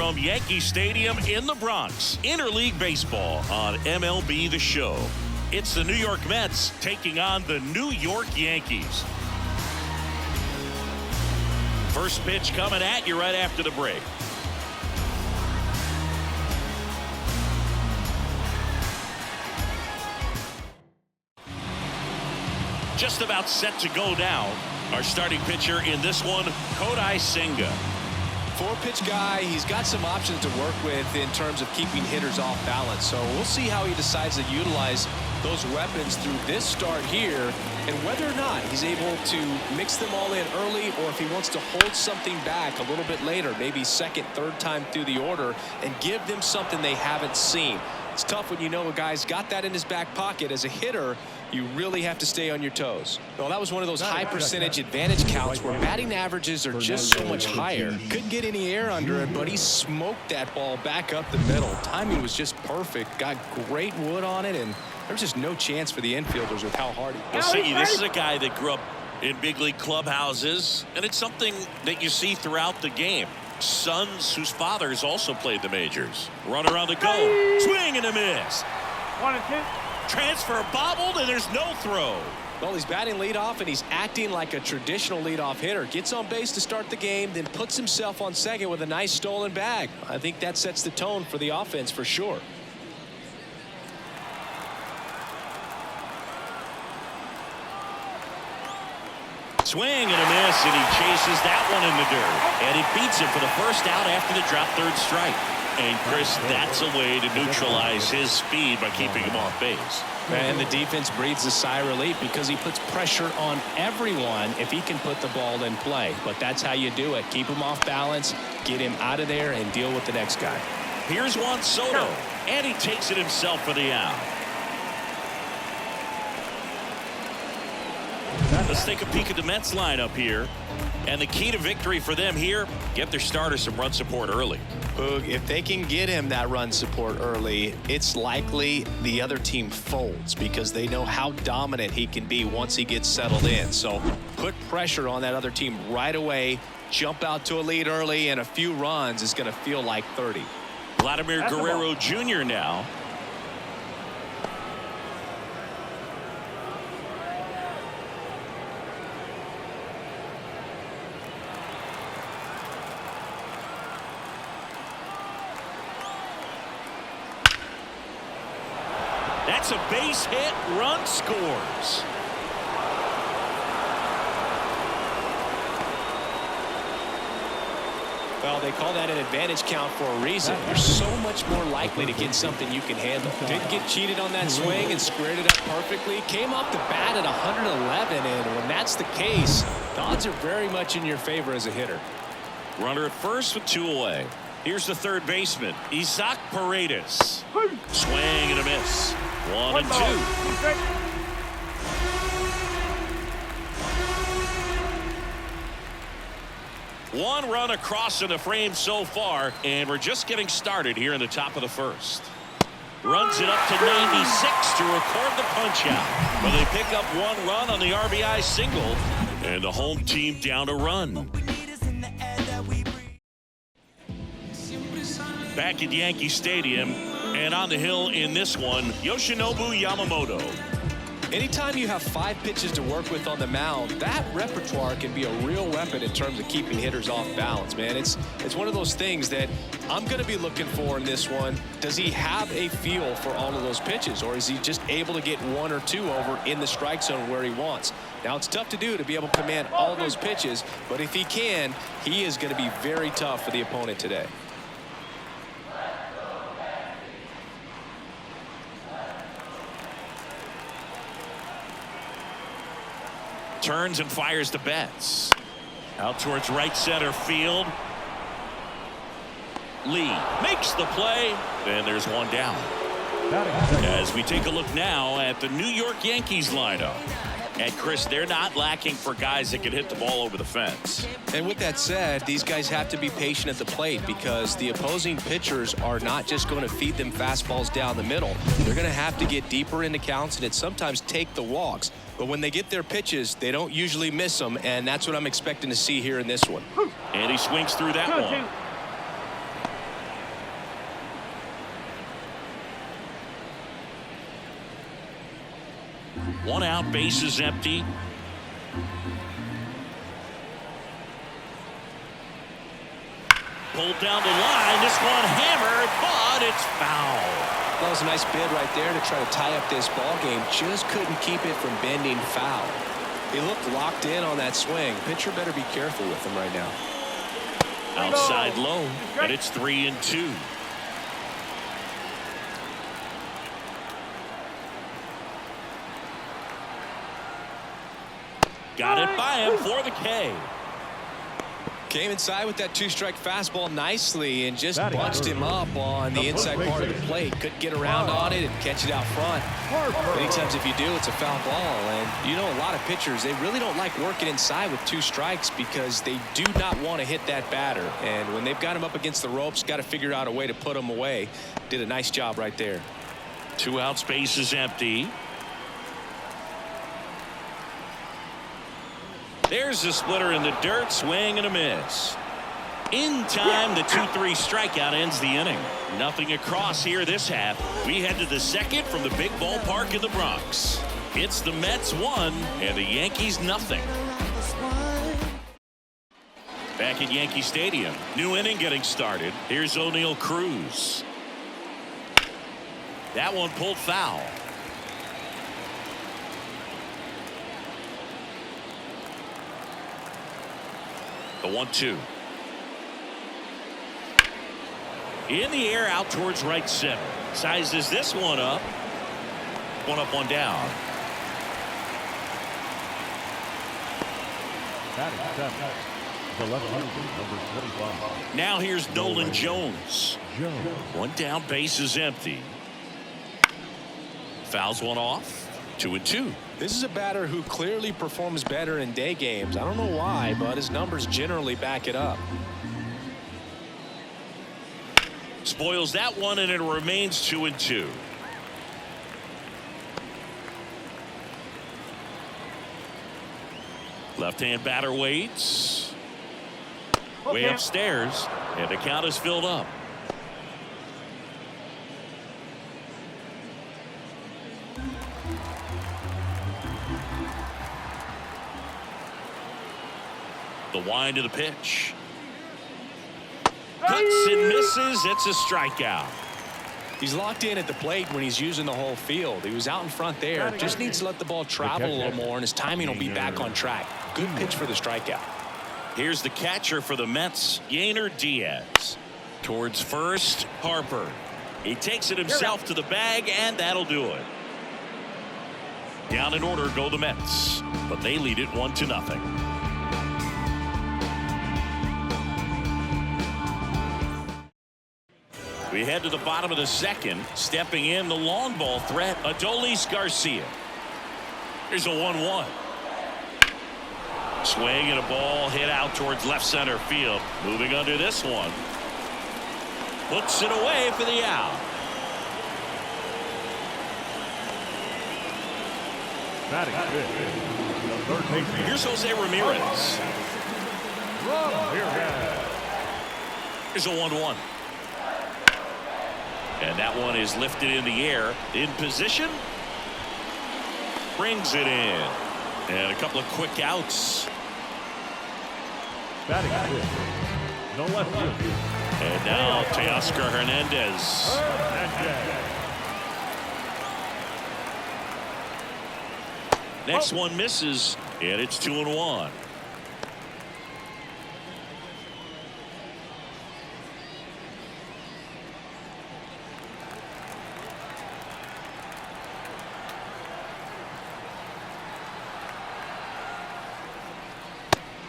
from Yankee Stadium in the Bronx. Interleague baseball on MLB The Show. It's the New York Mets taking on the New York Yankees. First pitch coming at you right after the break. Just about set to go down. Our starting pitcher in this one, Kodai Senga. Four-pitch guy. He's got some options to work with in terms of keeping hitters off balance. So we'll see how he decides to utilize those weapons through this start here, and whether or not he's able to mix them all in early, or if he wants to hold something back a little bit later, maybe second, third time through the order, and give them something they haven't seen. It's tough when you know a guy's got that in his back pocket. As a hitter, you really have to stay on your toes. Well, that was one of those high percentage advantage counts where batting averages are just so much higher. Couldn't get any air under it, but he smoked that ball back up the middle. Timing was just perfect. Got great wood on it, and there's just no chance for the infielders with how hard he was. Well, see, this is a guy that grew up in big league clubhouses, and it's something that you see throughout the game. Sons whose fathers also played the majors. Runner on the go. Swing and a miss. 1 and 2. Transfer bobbled, and there's no throw. Well, he's batting leadoff, and he's acting like a traditional leadoff hitter. Gets on base to start the game, then puts himself on second with a nice stolen bag. I think that sets the tone for the offense for sure. Swing and a miss, and he chases that one in the dirt. And it beats him for the first out after the drop third strike. And Chris, that's a way to neutralize his speed by keeping him off base. And the defense breathes a sigh of relief because he puts pressure on everyone if he can put the ball in play. But that's how you do it. Keep him off balance, get him out of there, and deal with the next guy. Here's Juan Soto, and he takes it himself for the out. Let's take a peek at the Mets lineup here. And the key to victory for them here, get their starter some run support early. Boog, if they can get him that run support early, it's likely the other team folds because they know how dominant he can be once he gets settled in. So put pressure on that other team right away, jump out to a lead early, and a few runs is going to feel like 30. Vladimir Guerrero Jr. now. That's a base hit. Run scores. Well, they call that an advantage count for a reason. You're so much more likely to get something you can handle. Didn't get cheated on that swing and squared it up perfectly. Came off the bat at 111, and when that's the case, the odds are very much in your favor as a hitter. Runner at first with 2 away. Here's the third baseman, Isaac Paredes. Swing and a miss. 1 and 2. One run across in the frame so far, and we're just getting started here in the top of the first. Runs it up to 96 to record the punch out. But they pick up 1 run on the RBI single, and the home team down a run. Back at Yankee Stadium, and on the hill in this one, Yoshinobu Yamamoto. Anytime you have 5 pitches to work with on the mound, that repertoire can be a real weapon in terms of keeping hitters off balance, man. It's one of those things that I'm going to be looking for in this one. Does he have a feel for all of those pitches, or is he just able to get 1 or 2 over in the strike zone where he wants? Now, it's tough to do to be able to command all those pitches, but if he can, he is going to be very tough for the opponent today. Turns and fires the bats. Out towards right center field. Lee makes the play, and there's 1 down. As we take a look now at the New York Yankees lineup. And Chris, they're not lacking for guys that can hit the ball over the fence. And with that said, these guys have to be patient at the plate because the opposing pitchers are not just going to feed them fastballs down the middle. They're going to have to get deeper into counts and sometimes take the walks. But when they get their pitches, they don't usually miss them, and that's what I'm expecting to see here in this one. And he swings through that one. One out, bases empty. Pulled down the line. This one hammered, but it's foul. That was a nice bid right there to try to tie up this ball game. Just couldn't keep it from bending foul. He looked locked in on that swing. Pitcher better be careful with him right now. Outside low, and it's 3-2. Got it by him for the K. Came inside with that two-strike fastball nicely and just bunched him up on the inside part of the plate. Couldn't get around on it and catch it out front. Many times if you do, it's a foul ball. And you know, a lot of pitchers, they really don't like working inside with two strikes because they do not want to hit that batter. And when they've got him up against the ropes, got to figure out a way to put him away. Did a nice job right there. 2 outs, base is empty. There's the splitter in the dirt, swing and a miss. In time, the 2-3 strikeout ends the inning. Nothing across here this half. We head to the second from the big ballpark in the Bronx. It's the Mets 1 and the Yankees nothing. Back at Yankee Stadium, new inning getting started. Here's O'Neal Cruz. That one pulled foul. The 1-2. In the air out towards right center. Sizes this one up. One up, one down. Now here's Nolan Jones. One down, base is empty. Fouls one off. 2-2. This is a batter who clearly performs better in day games. I don't know why, but his numbers generally back it up. Spoils that one, and it remains 2-2. Left-hand batter waits. Way upstairs, and the count is filled up. The wind of the pitch. Cuts and misses. It's a strikeout. He's locked in at the plate when he's using the whole field. He was out in front there. Just needs to let the ball travel a little more, and his timing will be back on track. Good pitch for the strikeout. Here's the catcher for the Mets, Yainer Diaz. Towards first, Harper. He takes it himself to the bag, and that'll do it. Down in order go the Mets, but they lead it 1-0. We head to the bottom of the second. Stepping in, the long ball threat, Adolis Garcia. Here's a 1-1. Swing and a ball hit out towards left center field. Moving under this one. Puts it away for the out. Here's Jose Ramirez. Here's a 1-1. And that one is lifted in the air. In position. Brings it in. And a couple of quick outs. No left field. And now Teoscar Hernandez. Next one misses, and it's 2-1.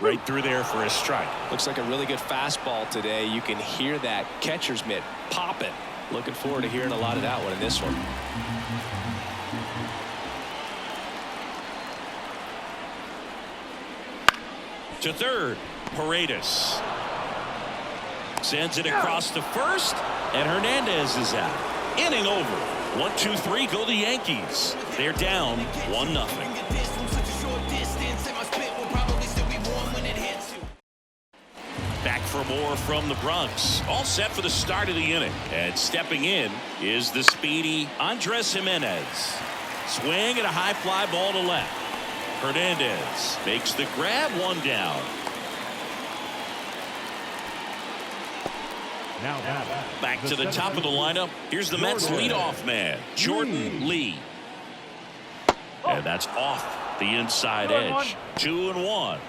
Right through there for a strike. Looks like a really good fastball today. You can hear that catcher's mitt popping. Looking forward to hearing a lot of that one in this one. To third, Paredes. Sends it across to first, and Hernandez is out. Inning over. 1-2-3 go the Yankees. They're down 1-0. Back for more from the Bronx. All set for the start of the inning. And stepping in is the speedy Andres Jimenez. Swing and a high fly ball to left. Hernandez makes the grab, one down. Now back to the top of the lineup. Here's the Mets leadoff man, Jordan Lee. And that's off the inside edge. 2-1.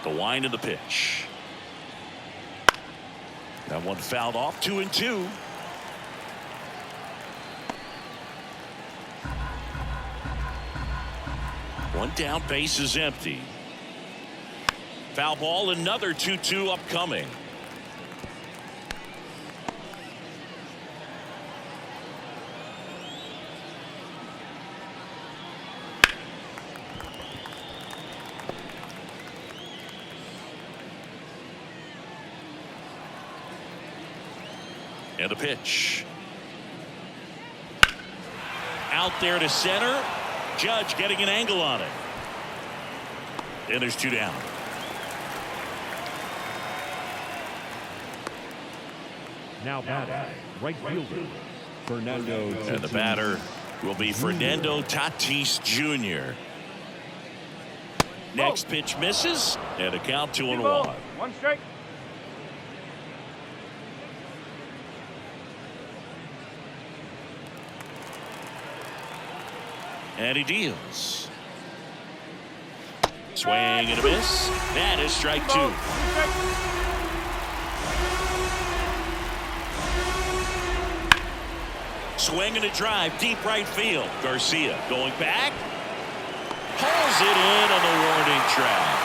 The wind of the pitch. That one fouled off. 2-2. One down, base is empty. Foul ball, another 2-2 upcoming. And a pitch. Out there to center. Judge getting an angle on it. And there's two down. Now batting, right fielder, Fernando. And the batter will be Fernando Tatis Jr. Next pitch misses. And a count 2-1. One strike. And he deals. Swing and a miss. That is strike two. Swing and a drive, deep right field. Garcia going back. Pulls it in on the warning track.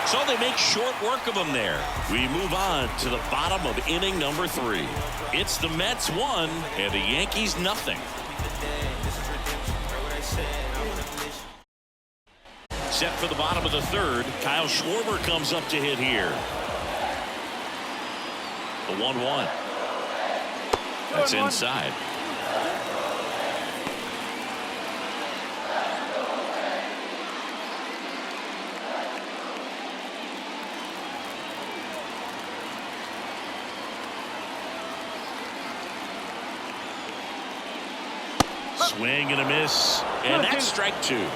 So they make short work of him there. We move on to the bottom of inning number 3. It's the Mets 1 and the Yankees nothing. Set for the bottom of the 3rd. Kyle Schwarber comes up to hit here. The 1-1. That's inside. Swing and a miss. And that's strike 2.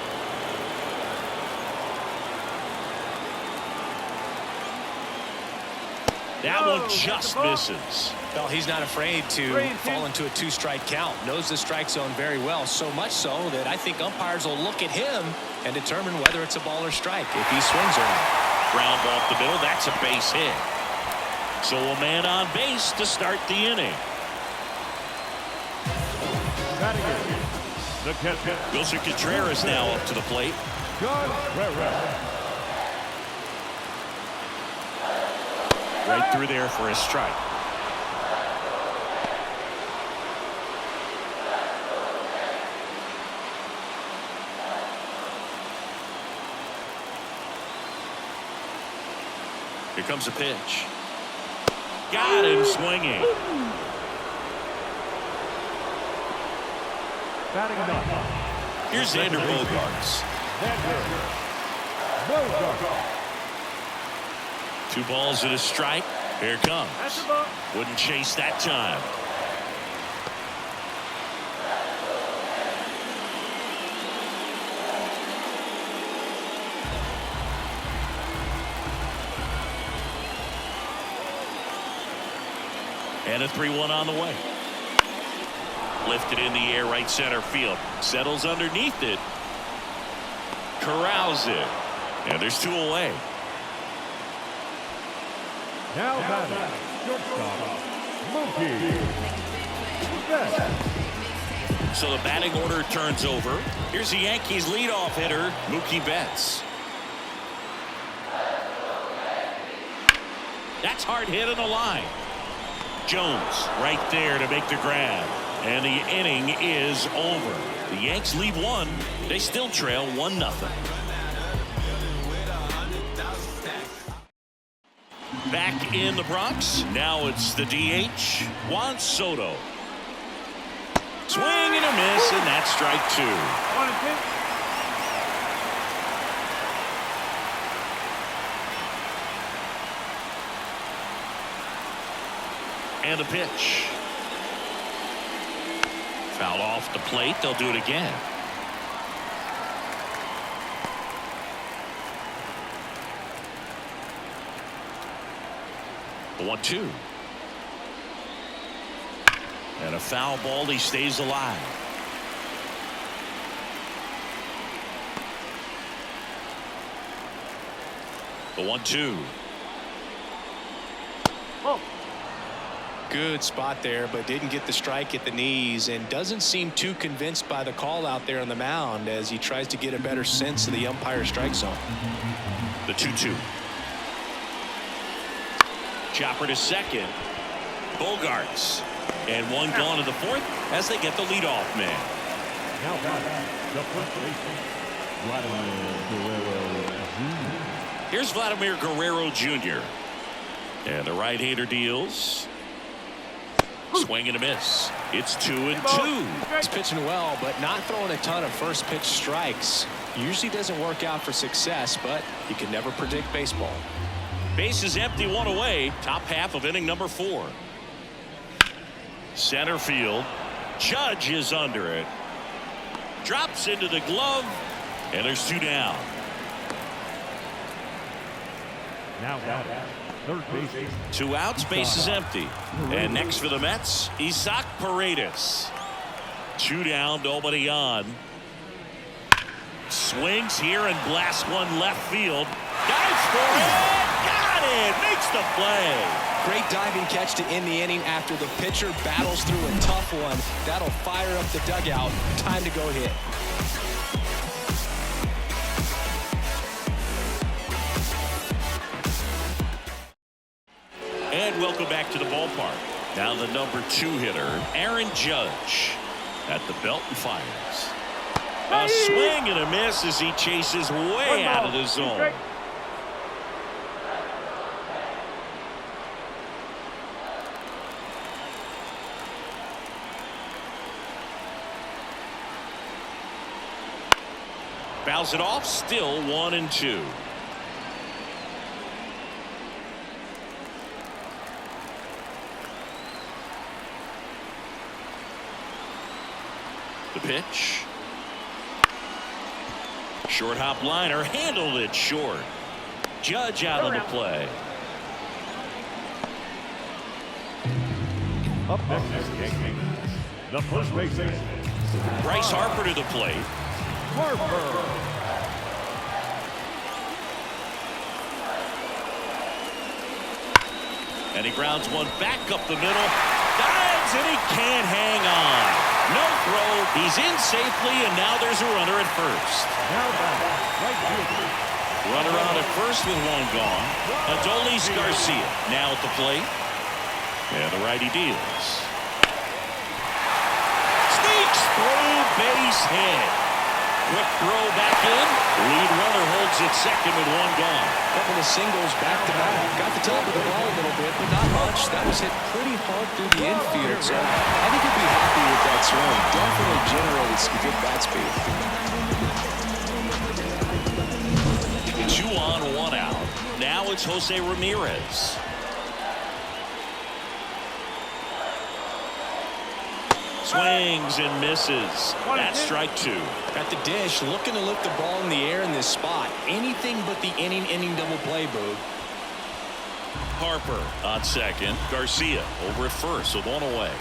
That one just misses. Well, he's not afraid to fall into a 2-strike count. Knows the strike zone very well, so much so that I think umpires will look at him and determine whether it's a ball or strike if he swings or not. Ground ball up the middle. That's a base hit. So a man on base to start the inning. Batting in, the catcher, Wilson Contreras now up to the plate. Right through there for a strike. Here comes a pitch. Got him swinging. batting up. Here's Xander Bogaerts. Bogart. 2 balls and a strike. Here it comes. Wouldn't chase that time. And a 3-1 on the way. Lifted in the air, right center field. Settles underneath it. Corrals it. And there's 2 away. Now batting, shortstop, Mookie Betts. So the batting order turns over. Here's the Yankees leadoff hitter, Mookie Betts. That's hard hit on the line. Jones right there to make the grab. And the inning is over. The Yanks lead 1. They still trail 1-0. Back in the Bronx. Now it's the DH, Juan Soto. Swing and a miss, and that's strike 2. And the pitch. Foul off the plate. They'll do it again. The 1-2. And a foul ball. He stays alive. The 1-2. Oh. Good spot there, but didn't get the strike at the knees, and doesn't seem too convinced by the call out there on the mound as he tries to get a better sense of the umpire strike zone. The 2-2. Chopper to second. Bogarts. And one gone to the fourth as they get the leadoff man. Now batting, the first baseman, Vladimir Guerrero Jr. Here's Vladimir Guerrero Jr. And the right-hander deals. Swing and a miss. It's 2-2. He's pitching well, but not throwing a ton of first pitch strikes. Usually doesn't work out for success, but you can never predict baseball. Base is empty, one away. Top half of inning number 4. Center field. Judge is under it. Drops into the glove. And there's 2 down. Now batting, third baseman, 2 outs, base is empty. And next for the Mets, Isaac Paredes. 2 down, nobody on. Swings here and blasts one left field. Dives for it. Got it. Makes the play. Great diving catch to end the inning after the pitcher battles through a tough one. That'll fire up the dugout. Time to go hit. And welcome back to the ballpark. Now the number 2 hitter, Aaron Judge, at the belt and fires. A swing and a miss as he chases way out of the zone. Fouls it off, still 1-2. The pitch. Short hop liner, handled it short. Judge out of the play. up next is Yankees, the first baseman, Bryce Harper to the plate. Harper. And he grounds one back up the middle. Dives and he can't hang on. No throw. He's in safely, and now there's a runner at first. Now batting, right fielder. Runner on at first with one gone. Adolis Garcia now at the plate. And the righty deals. Sneaks through, base hit. Quick throw back in. Lead runner holds at second with one gone. Couple of singles back to back. Got the top of the ball a little bit, but not much. That was hit pretty hard through the infield, so I think he'll be happy with that swing. Definitely generated some good bat speed. 2 on, 1 out. Now it's Jose Ramirez. Swings and misses. That's strike 2. At the dish, looking to lift the ball in the air in this spot. Anything but the inning double play, Boog. Harper on second. Garcia over at first with one away.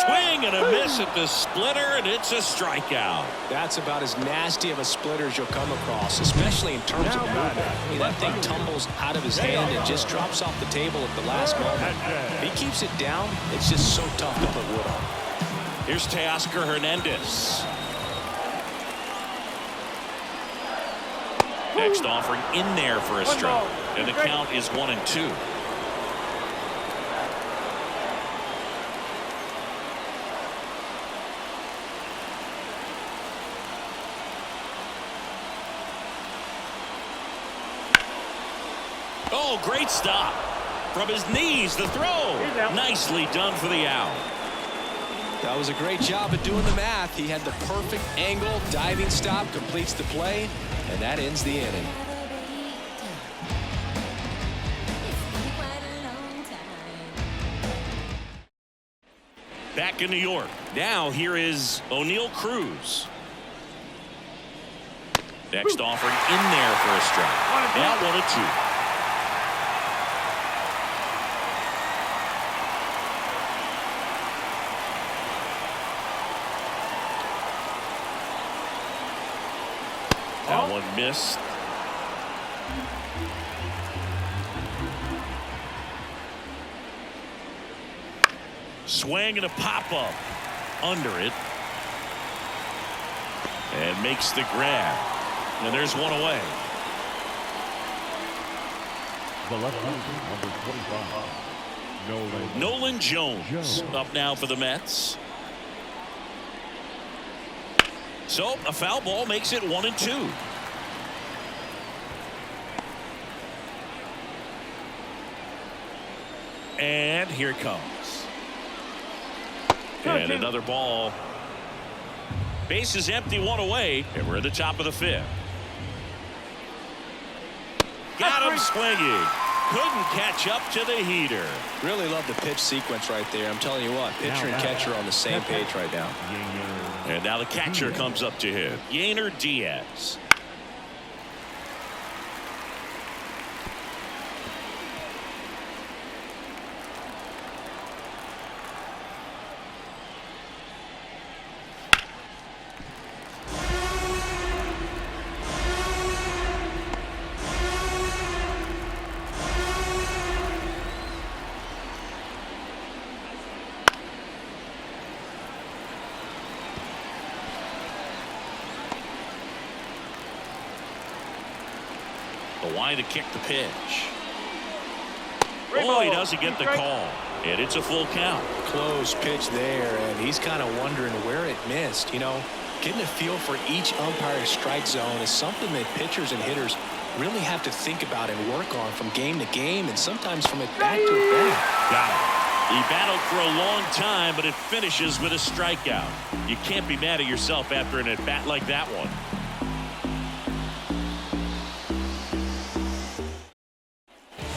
Swing and a miss at the splitter, and it's a strikeout. That's about as nasty of a splitter as you'll come across, especially in terms of movement. I mean, that thing tumbles out of his hand and just drops off the table at the last moment. If he keeps it down, it's just so tough to put wood on. Here's Teoscar Hernandez. Next offering in there for a strike, and the count is 1-2. Oh, great stop. From his knees, the throw. Nicely done for the out. That was a great job of doing the math. He had the perfect angle, diving stop, completes the play, and that ends the inning. Back in New York. Now here is O'Neal Cruz. Next offering in there for a strike. Now 1-2. That one missed. Swing and a pop-up under it. And makes the grab. And there's one away. The left-hander, number 25. Nolan Jones up now for the Mets. So a foul ball makes it 1-2. And here it comes. And another ball. Base is empty, one away, and we're at the top of the fifth. Got him swinging. Couldn't catch up to the heater. Really love the pitch sequence right there. I'm telling you what, pitcher and catcher are on the same page right now. And now the catcher comes up to him. Yainer Diaz. The line to kick the pitch. Oh, he doesn't get the call. And it's a full count. Close pitch there, and he's kind of wondering where it missed. You know, getting a feel for each umpire's strike zone is something that pitchers and hitters really have to think about and work on from game to game, and sometimes from at bat to at bat. Got it. He battled for a long time, but it finishes with a strikeout. You can't be mad at yourself after an at bat like that one.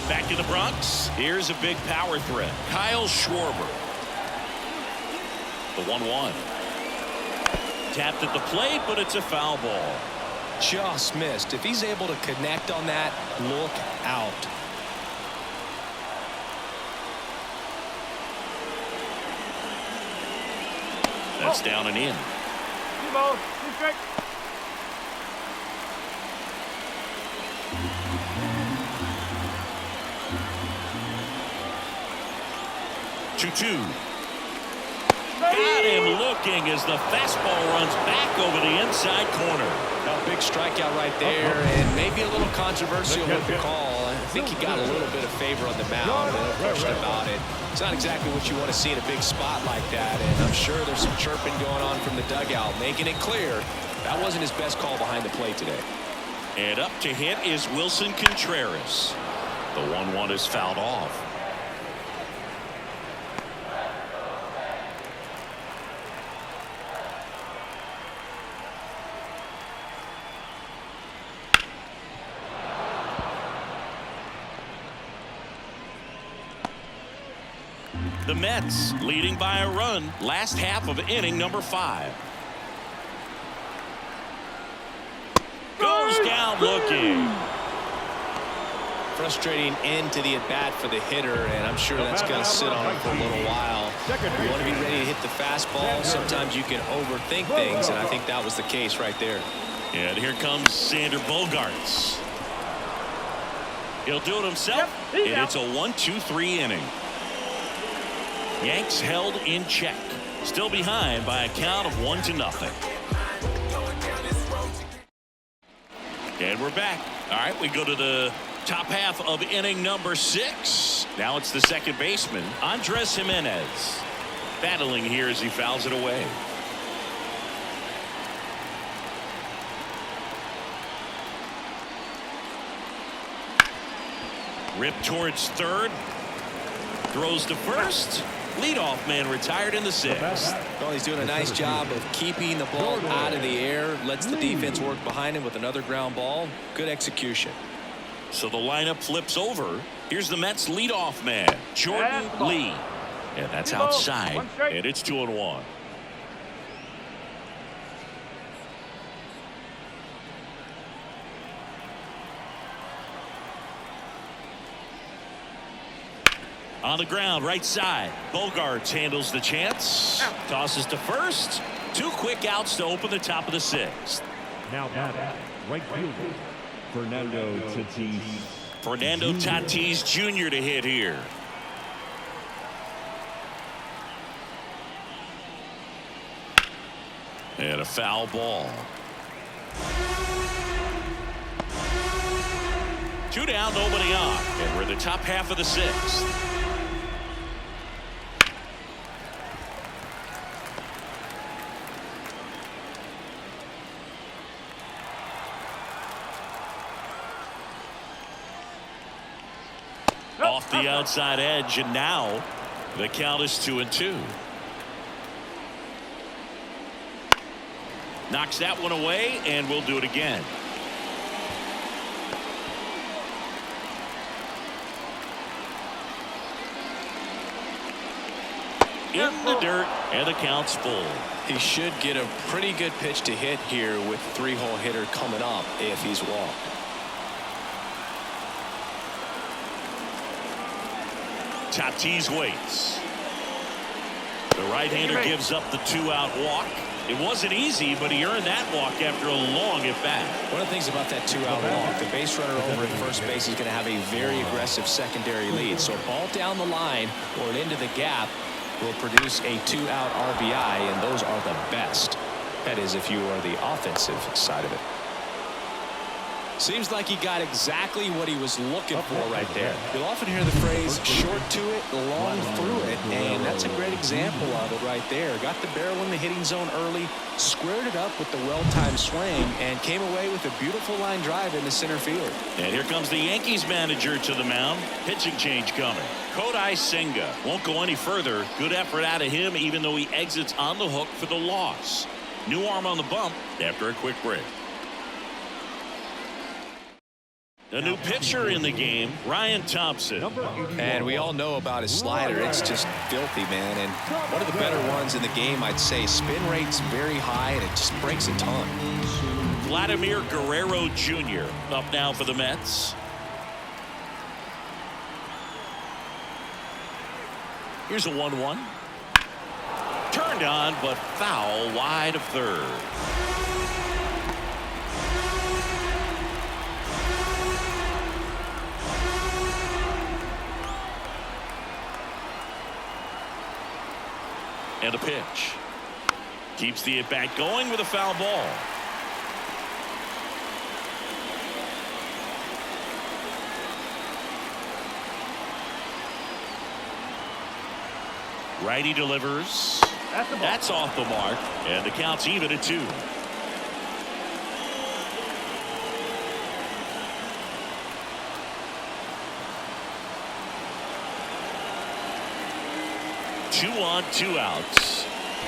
Back in the Bronx, here's a big power threat. Kyle Schwarber. The 1-1. Tapped at the plate, but it's a foul ball. Just missed. If he's able to connect on that, look out. That's down and in. 2-2. Got him looking as the fastball runs back over the inside corner. A big strikeout right there, and maybe a little controversial with the call. I think he got a little bit of favor on the mound. No question about it. It's not exactly what you want to see in a big spot like that, and I'm sure there's some chirping going on from the dugout, making it clear that wasn't his best call behind the plate today. And up to hit is Wilson Contreras. The 1-1 is fouled off. The Mets leading by a run. Last half of inning number 5. Goes down looking. Frustrating end to the at-bat for the hitter, and I'm sure that's going to sit on him for a little while. You want to be ready to hit the fastball. Sometimes you can overthink things, and I think that was the case right there. And here comes Sander Bogarts. He'll do it himself, and it's a 1-2-3 inning. Yanks held in check. Still behind by a count of 1-0. And we're back. All right, we go to the top half of inning number 6. Now it's the second baseman, Andres Jimenez, battling here as he fouls it away. Ripped towards third. Throws to first. Leadoff man retired in the 6th. Well, he's doing a nice job of keeping the ball out of the air. Lets the defense work behind him with another ground ball. Good execution. So the lineup flips over. Here's the Mets leadoff man, Jordan Lee. And that's outside. And it's 2-1. On the ground, right side. Bogarts handles the chance. Tosses to first. 2 quick outs to open the top of the 6th. Now batting, right fielder, Fernando Tatis. Fernando Tatis Jr. to hit here. And a foul ball. 2 down, nobody on. And we're in the top half of the 6th. Off the outside edge, and now the count is 2-2. Knocks that one away, and we'll do it again. In the dirt, and the count's full. He should get a pretty good pitch to hit here with 3-hole hitter coming up if he's walked. Tatis waits. The right-hander gives up the 2-out walk. It wasn't easy, but he earned that walk after a long at-bat. One of the things about that 2-out walk, the base runner over at first base is going to have a very aggressive secondary lead. So a ball down the line or into the gap will produce a 2-out RBI, and those are the best. That is, if you are the offensive side of it. Seems like he got exactly what he was looking for right there. You'll often hear the phrase short to it, long through it, and that's a great example of it right there. Got the barrel in the hitting zone early, squared it up with the well-timed swing, and came away with a beautiful line drive into center field. And here comes the Yankees manager to the mound. Pitching change coming. Kodai Senga won't go any further. Good effort out of him, even though he exits on the hook for the loss. New arm on the bump after a quick break. A new pitcher in the game, Ryan Thompson. And we all know about his slider. It's just filthy, man. And one of the better ones in the game, I'd say. Spin rate's very high, and it just breaks a ton. Vladimir Guerrero Jr. up now for the Mets. Here's a 1-1. Turned on, but foul wide of third. And a pitch. Keeps the at-bat going with a foul ball. Righty delivers. That's off the mark. And the count's even at 2. Two on, 2 outs.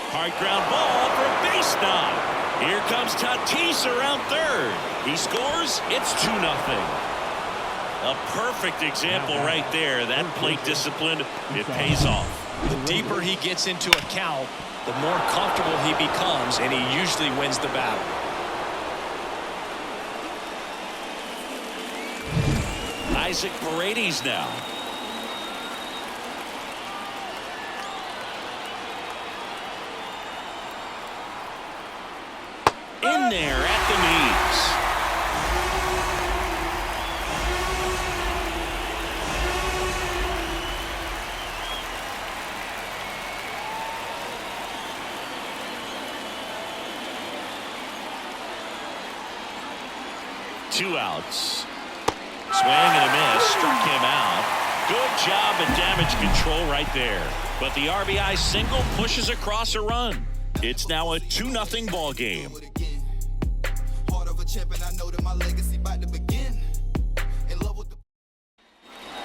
Hard ground ball for a base knock. Here comes Tatis around third. He scores. It's 2-0. A perfect example right there. That plate discipline, it pays off. The deeper he gets into a count, the more comfortable he becomes, and he usually wins the battle. Isaac Paredes now. In there at the knees. Two outs. Swing and a miss. Struck him out. Good job at damage control right there. But the RBI single pushes across a run. It's now a 2-0 ball game.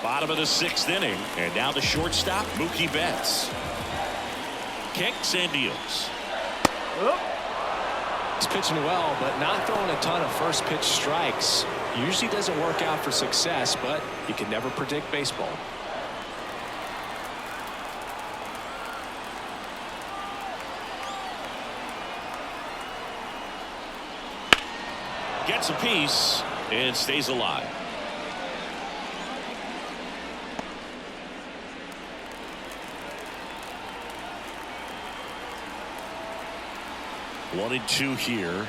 Bottom of the 6th inning, and now the shortstop, Mookie Betts. Kicks and deals. He's pitching well, but not throwing a ton of first pitch strikes. Usually doesn't work out for success, but you can never predict baseball. Gets a piece and stays alive. One and two here.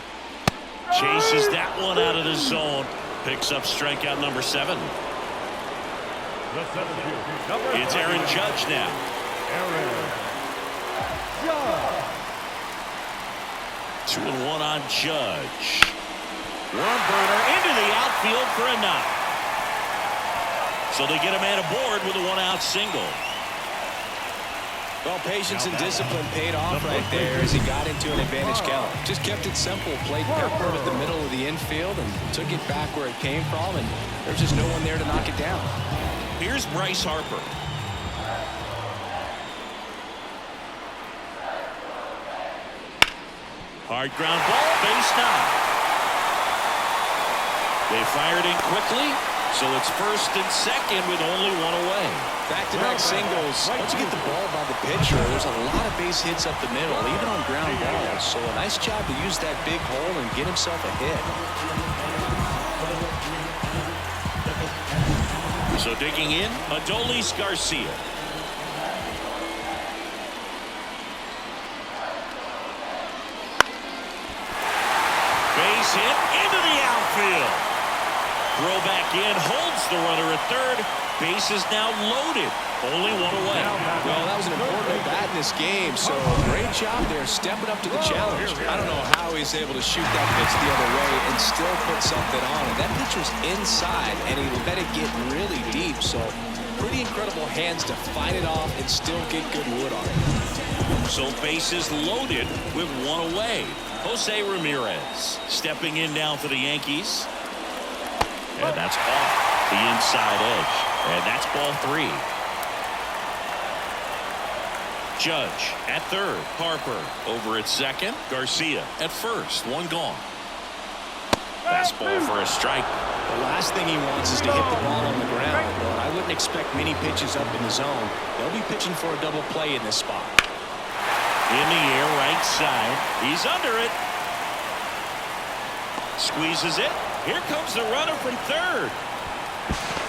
Chases that one out of the zone. Picks up strikeout number 7. It's Aaron Judge now. Aaron Judge. 2-1 on Judge. Worm burner into the outfield for a knock. So they get a man aboard with a 1-out single. Well, patience and discipline paid off right there as he got into an advantage count. Just kept it simple, played airport at the middle of the infield and took it back where it came from, and there's just no one there to knock it down. Here's Bryce Harper. Hard ground ball, base knock. They fired in quickly, so it's first and second with only one away. Back-to-back singles. Once you get the ball by the pitcher, there's a lot of base hits up the middle, even on ground balls. So a nice job to use that big hole and get himself a hit. So digging in, Adolis Garcia. Base hit into the outfield. Throw back in, holds the runner at third. Base is now loaded. Only one away. Well, that was an important bat in this game, so great job there stepping up to the challenge. I don't know how he's able to shoot that pitch the other way and still put something on it. That pitch was inside, and he let it get really deep, so pretty incredible hands to fight it off and still get good wood on it. So bases loaded with one away. Jose Ramirez stepping in now for the Yankees. And that's off the inside edge. And that's ball 3. Judge at third. Harper over at second. Garcia at first. One gone. Fastball for a strike. The last thing he wants is to hit the ball on the ground. Well, I wouldn't expect many pitches up in the zone. They'll be pitching for a double play in this spot. In the air, right side. He's under it. Squeezes it. Here comes the runner from third.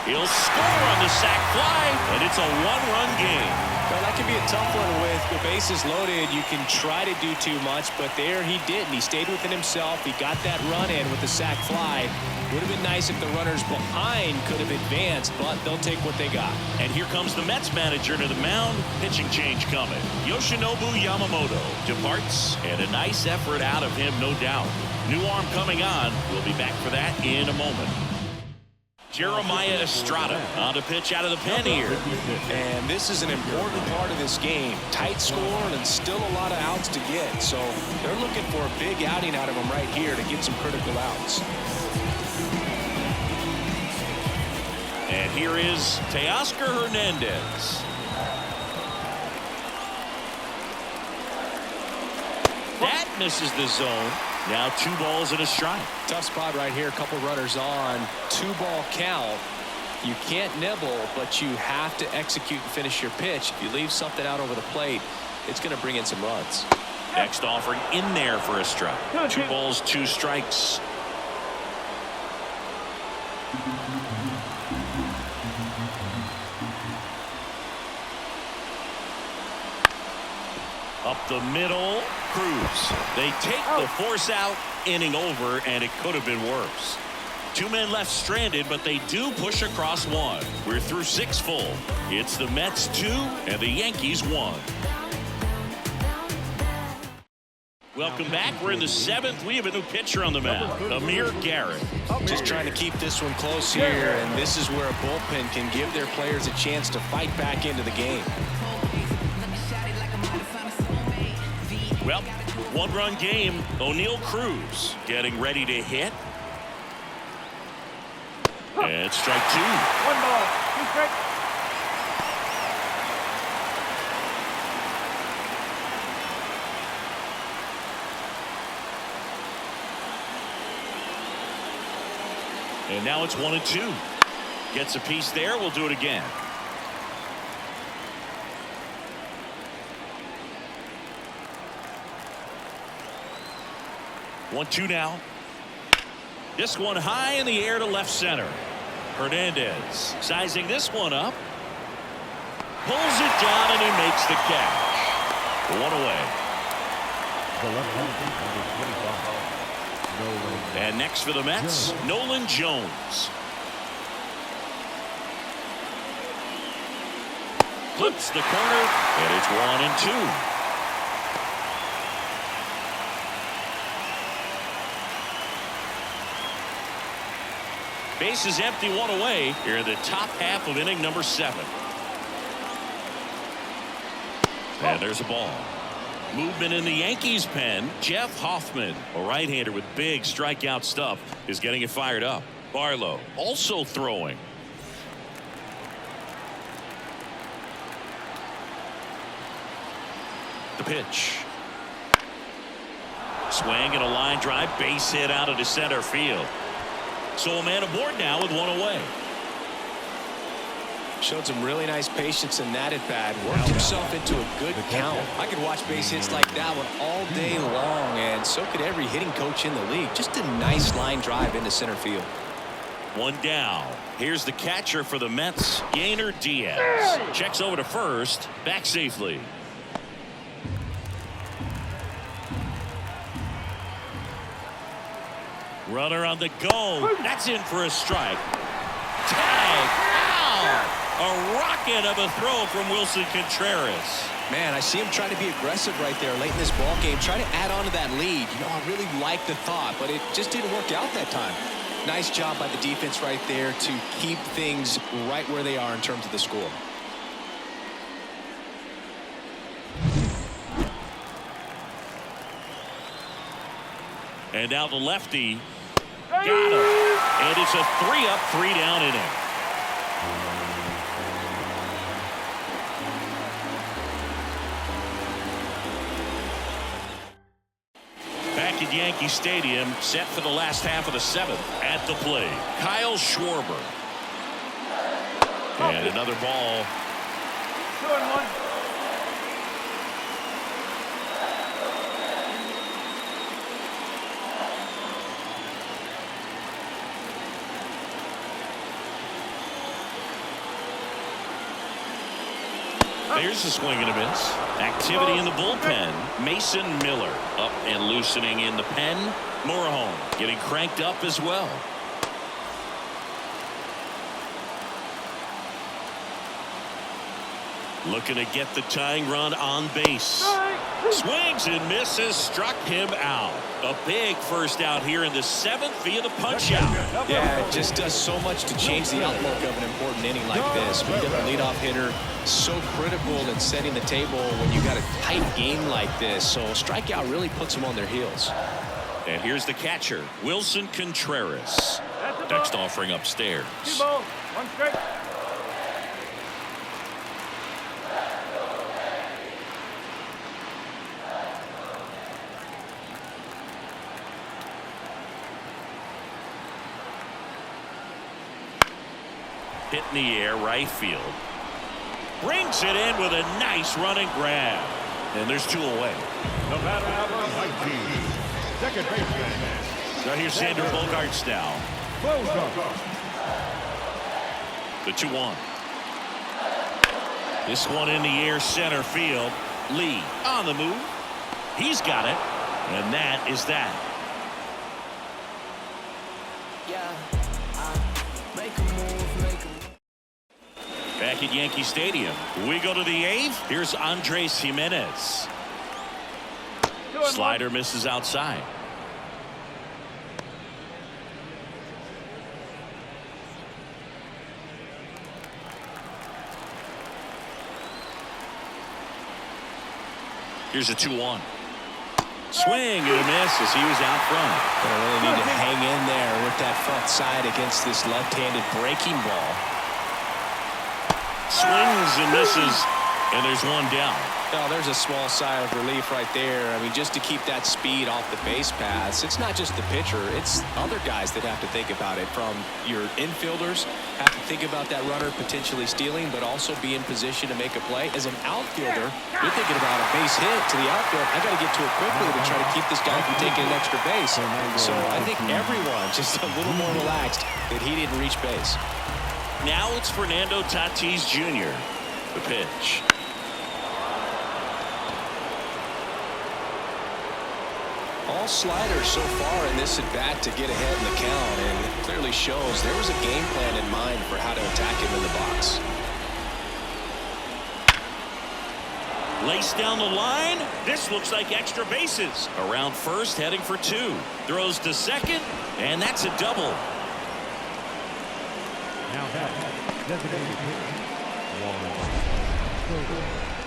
He'll score on the sac fly, and it's a one-run game. Well, that can be a tough one with the bases loaded. You can try to do too much, but there he didn't. He stayed within himself. He got that run in with the sac fly. Would have been nice if the runners behind could have advanced, but they'll take what they got. And here comes the Mets manager to the mound. Pitching change coming. Yoshinobu Yamamoto departs, and a nice effort out of him, no doubt. New arm coming on. We'll be back for that in a moment. Jeremiah Estrada on to pitch out of the pen here. And this is an important part of this game. Tight score and still a lot of outs to get. So they're looking for a big outing out of him right here to get some critical outs. And here is Teoscar Hernandez. That misses the zone. Now 2 balls and a strike. Tough spot right here. A couple runners on. 2-ball count. You can't nibble, but you have to execute and finish your pitch. If you leave something out over the plate, it's going to bring in some runs. Next offering in there for a strike. 2 balls, 2 strikes. Up the middle, Cruz. They take the force out, inning over, and it could have been worse. 2 men left stranded, but they do push across 1. We're through 6 full. It's the Mets 2 and the Yankees 1. Welcome back. We're in the 7th. We have a new pitcher on the mound, Amir Garrett. Just trying to keep this one close here, and this is where a bullpen can give their players a chance to fight back into the game. Well, 1-run game. O'Neal Cruz getting ready to hit. And strike 2. 1 ball, 2 strikes. And now it's 1 and 2. Gets a piece there. We'll do it again. One, 2 now. This one high in the air to left center. Hernandez sizing this one up. Pulls it down and he makes the catch. One away. The left-hander, number 25. And next for the Mets, Nolan Jones. Flips the corner, and it's 1-2. Base is empty, one away here in the top half of inning number 7. And there's a ball. Movement in the Yankees pen. Jeff Hoffman, a right-hander with big strikeout stuff, is getting it fired up. Barlow also throwing. The pitch. Swing and a line drive, base hit out into center field. So a man aboard now with one away. Showed some really nice patience in that at bat. Worked himself into a good count. I could watch base hits like that one all day long, and so could every hitting coach in the league. Just a nice line drive into center field. One down. Here's the catcher for the Mets, Yainer Diaz. Checks over to first, back safely. Runner on the go. That's in for a strike. Tag. Ow! A rocket of a throw from Wilson Contreras. Man, I see him trying to be aggressive right there late in this ball game, trying to add on to that lead. You know, I really like the thought, but it just didn't work out that time. Nice job by the defense right there to keep things right where they are in terms of the score. And now the lefty. Got him. And it's a 3-up, 3-down inning. Back at Yankee Stadium, set for the last half of the 7th. At the plate, Kyle Schwarber. And another ball. 2-1. There's a swing and a miss. Activity in the bullpen. Mason Miller up and loosening in the pen. Morejon getting cranked up as well. Looking to get the tying run on base. Swings and misses, struck him out. A big first out here in the 7th via the punch out. Yeah, it just does so much to change the outlook of an important inning like this. When you got the leadoff hitter, so critical in setting the table when you got a tight game like this. So a strikeout really puts them on their heels. And here's the catcher, Wilson Contreras. Next offering upstairs. 2 balls, 1 strike. Hit in the air, right field. Brings it in with a nice running grab. And there's 2 away. The batter, number 19. Second baseman. Now here's Sander Bogaerts now. The 2-1. This one in the air, center field. Lee on the move. He's got it. And that is that. Back at Yankee Stadium, we go to the 8th. Here's Andres Jimenez. Slider misses outside. Here's a 2-1. Swing and a miss as he was out front. Gonna really need to hang in there with that front side against this left-handed breaking ball. Swings and misses, and there's 1 down. Oh, there's a small sigh of relief right there. I mean, just to keep that speed off the base paths. It's not just the pitcher. It's other guys that have to think about it, from your infielders Have to think about that runner potentially stealing, but also be in position to make a play. As an outfielder, you're thinking about a base hit to the outfield. I got to get to it quickly to try to keep this guy from taking an extra base. So I think everyone just a little more relaxed that he didn't reach base. Now it's Fernando Tatis Jr. The pitch. All sliders so far in this at-bat to get ahead in the count, and it clearly shows there was a game plan in mind for how to attack him in the box. Laced down the line. This looks like extra bases. Around first, heading for 2. Throws to second, and that's a double. Now back, designated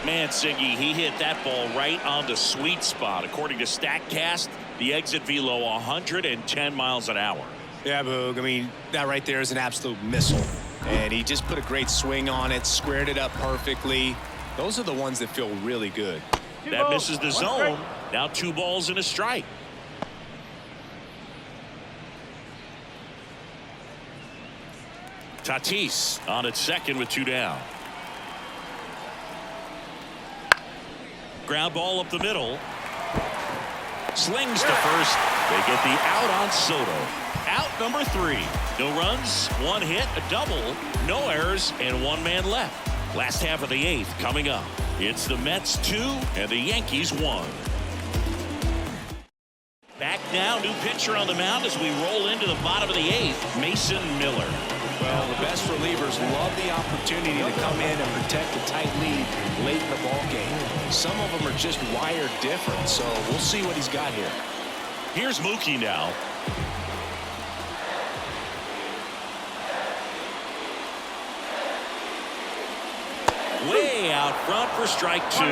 Man, Siggy, he hit that ball right on the sweet spot. According to StatCast, the exit velo 110 miles an hour. Yeah, Boog. I mean, that right there is an absolute missile. And he just put a great swing on it, squared it up perfectly. Those are the ones that feel really good. That misses the zone. Now 2 balls and a strike. Tatis on at second with 2 down. Ground ball up the middle. Slings to first. They get the out on Soto. Out number 3. No runs, 1 hit, a double, no errors, and 1 man left. Last half of the 8th coming up. It's the Mets 2 and the Yankees 1. Back now, new pitcher on the mound as we roll into the bottom of the 8th, Mason Miller. Well, the best relievers love the opportunity to come in and protect a tight lead late in the ball game. Some of them are just wired different, so we'll see what he's got here. Here's Mookie now. Way out front for strike 2.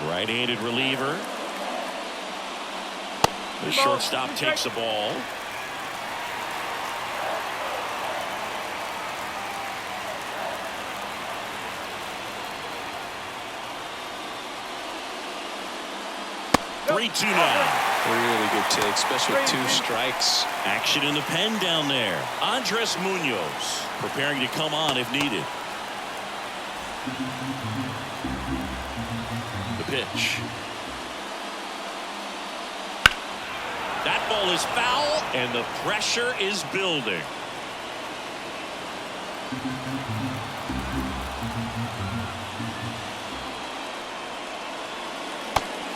Right-handed reliever. The shortstop takes the ball. Three-two now. Really good take, especially with 2 strikes. Action in the pen down there. Andres Munoz preparing to come on if needed. The pitch. That ball is foul, and the pressure is building.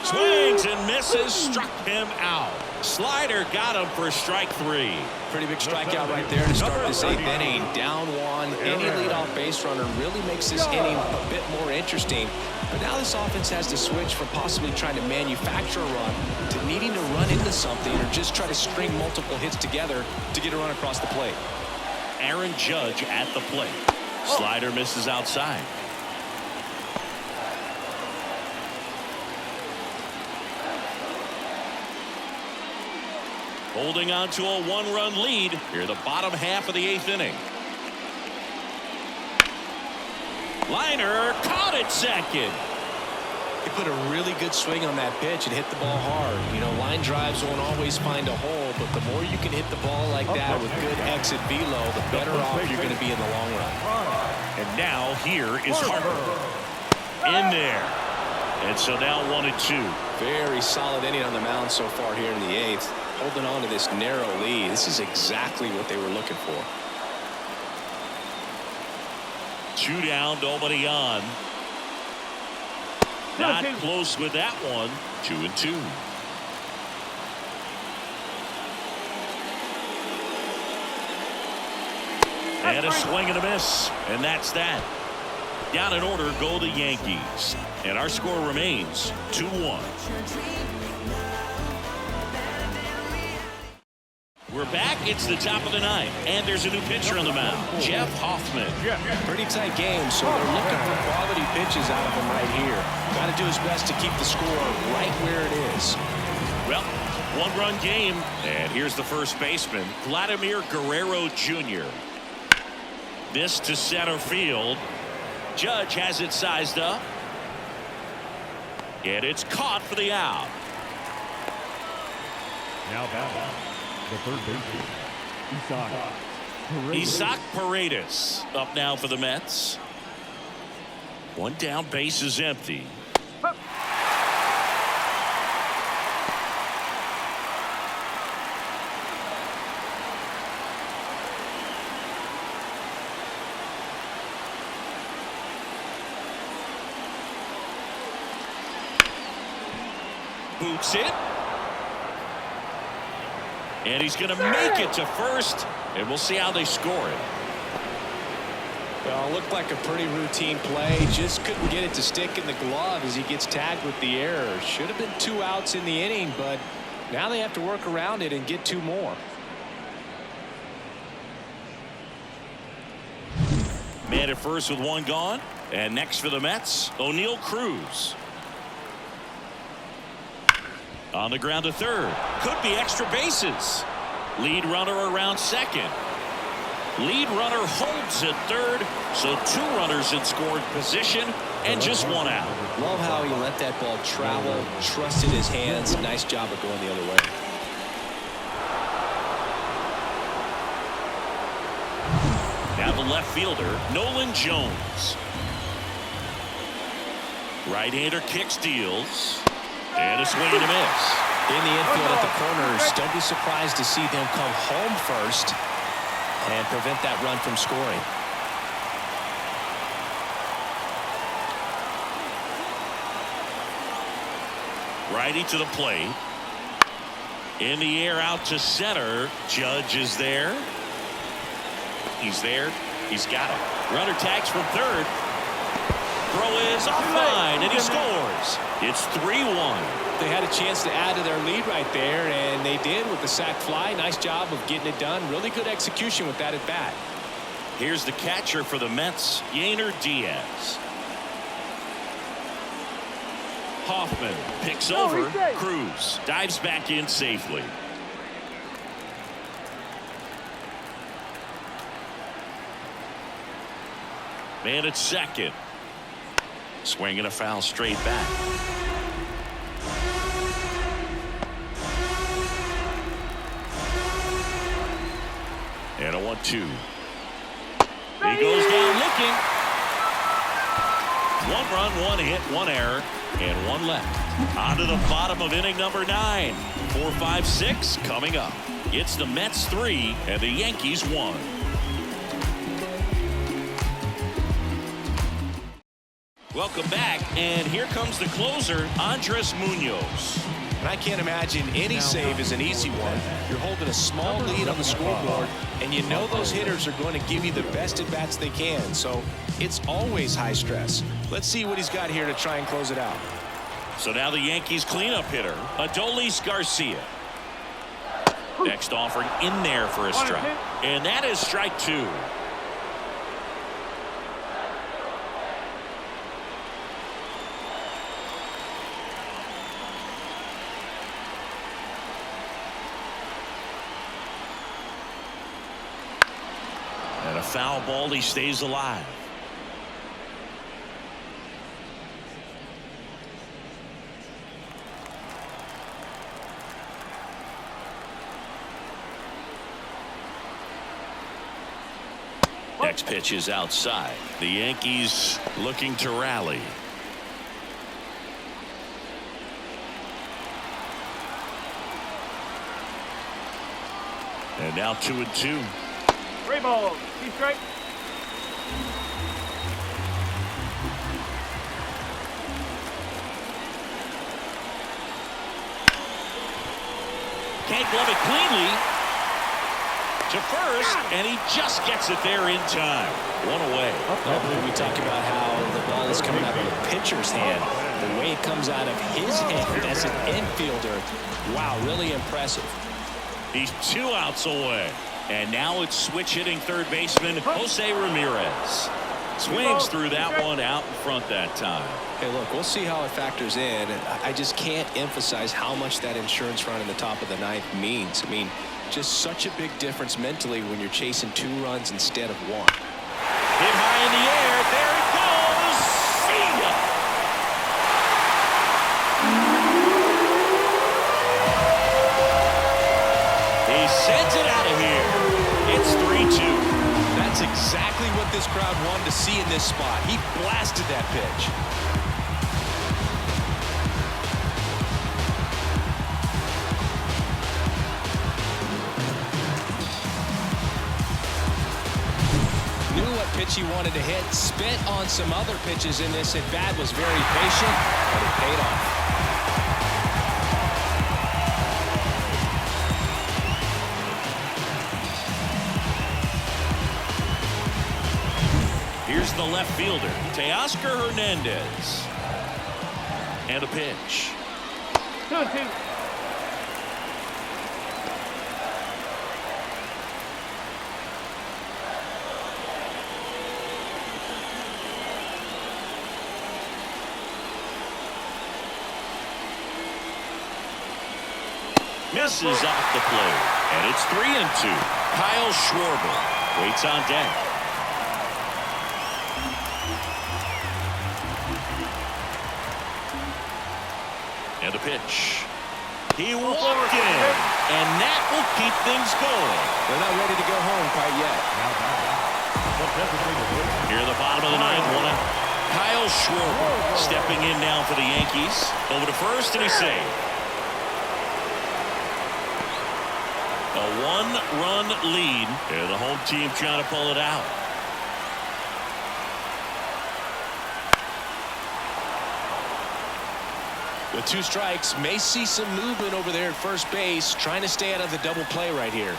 Swings and misses, struck him out. Slider got him for strike 3. Pretty big strikeout right there to start this 8th inning. Down 1. Any leadoff base runner really makes this inning a bit more interesting. But now this offense has to switch from possibly trying to manufacture a run to needing to run into something or just try to string multiple hits together to get a run across the plate. Aaron Judge at the plate. Slider misses outside. Holding on to a 1-run lead here, the bottom half of the 8th inning. Liner caught at second. He put a really good swing on that pitch and hit the ball hard. You know, line drives won't always find a hole, but the more you can hit the ball like that with good exit velo, the better off you're going to be in the long run. And now here is Harper in there. And so now 1-2. Very solid inning on the mound so far here in the 8th. Holding on to this narrow lead. This is exactly what they were looking for. 2 down, nobody on. Not close with that one. 2-2. And a swing and a miss. And that's that. Down in order go the Yankees. And our score remains 2-1. We're back. It's the top of the 9th, and there's a new pitcher on the mound, Jeff Hoffman. Pretty tight game, so they're looking for quality pitches out of him right here. Got to do his best to keep the score right where it is. Well, 1-run game, and here's the first baseman, Vladimir Guerrero Jr. This to center field. Judge has it sized up. And it's caught for the out. Now batting, the third baseman, Isaac Paredes up now for the Mets. One down, base is empty. Boots it. And he's going to make it to first. And we'll see how they score it. Well, it looked like a pretty routine play. Just couldn't get it to stick in the glove as he gets tagged with the error. Should have been 2 outs in the inning, but now they have to work around it and get 2 more. Man at first with 1 gone. And next for the Mets, O'Neal Cruz. On the ground to third. Could be extra bases. Lead runner around second. Lead runner holds at third. So 2 runners in scored position and just 1 out. Love how he let that ball travel, trusted his hands. Nice job of going the other way. Now the left fielder, Nolan Jones. Right-hander kicks, deals. And a swing and a miss. In the infield at the corners, don't be surprised to see them come home first and prevent that run from scoring. Righty to the plate. In the air out to center. Judge is there. He's there. He's got it. Runner tags from third. Throw is offline, and he scores. It's 3-1. They had a chance to add to their lead right there, and they did with the sac fly. Nice job of getting it done. Really good execution with that at bat. Here's the catcher for the Mets, Yainer Diaz. Hoffman picks over. Cruz dives back in safely. Man at second. Swinging a foul straight back. And a 1-2. He goes down looking. 1 run, 1 hit, 1 error, and 1 left. On to the bottom of inning number 9. 4, 5, 6 coming up. It's the Mets 3 and the Yankees 1. Welcome back, and here comes the closer, Andres Munoz. And I can't imagine any save is an easy one. You're holding a small lead on the scoreboard, and you know those hitters are going to give you the best at-bats they can. So it's always high stress. Let's see what he's got here to try and close it out. So now the Yankees cleanup hitter, Adolis Garcia. Next offering in there for a strike. And that is strike 2. And a foul ball, he stays alive. Next pitch is outside. The Yankees looking to rally. And now 2-2. 3 balls. 2 strike. Can't glove it cleanly to first, and he just gets it there in time. 1 away. We talk about how the ball is coming out of the pitcher's hand. The way it comes out of his hand as an infielder. Wow, really impressive. He's 2 outs away. And now it's switch hitting third baseman Jose Ramirez. Swings through that one out in front that time. Hey, look, we'll see how it factors in. I just can't emphasize how much that insurance run in the top of the 9th means. I mean, just such a big difference mentally when you're chasing 2 runs instead of 1. Hit high in the air. There it goes. to see in this spot. He blasted that pitch. Knew what pitch he wanted to hit. Spent on some other pitches in this at bat. Was very patient, but it paid off. Here's the left fielder, Teoscar Hernandez. And a pitch. 2-2. Misses off the plate, and it's 3-2. Kyle Schwarber waits on deck. And a pitch. He walked in, and that will keep things going. They're not ready to go home quite yet. Here at the bottom of the ninth, 1 out. Kyle Schwarber stepping in now for the Yankees. Over to first, and he's saved. A one-run lead, and the home team trying to pull it out. With 2 strikes, may see some movement over there at first base, trying to stay out of the double play right here.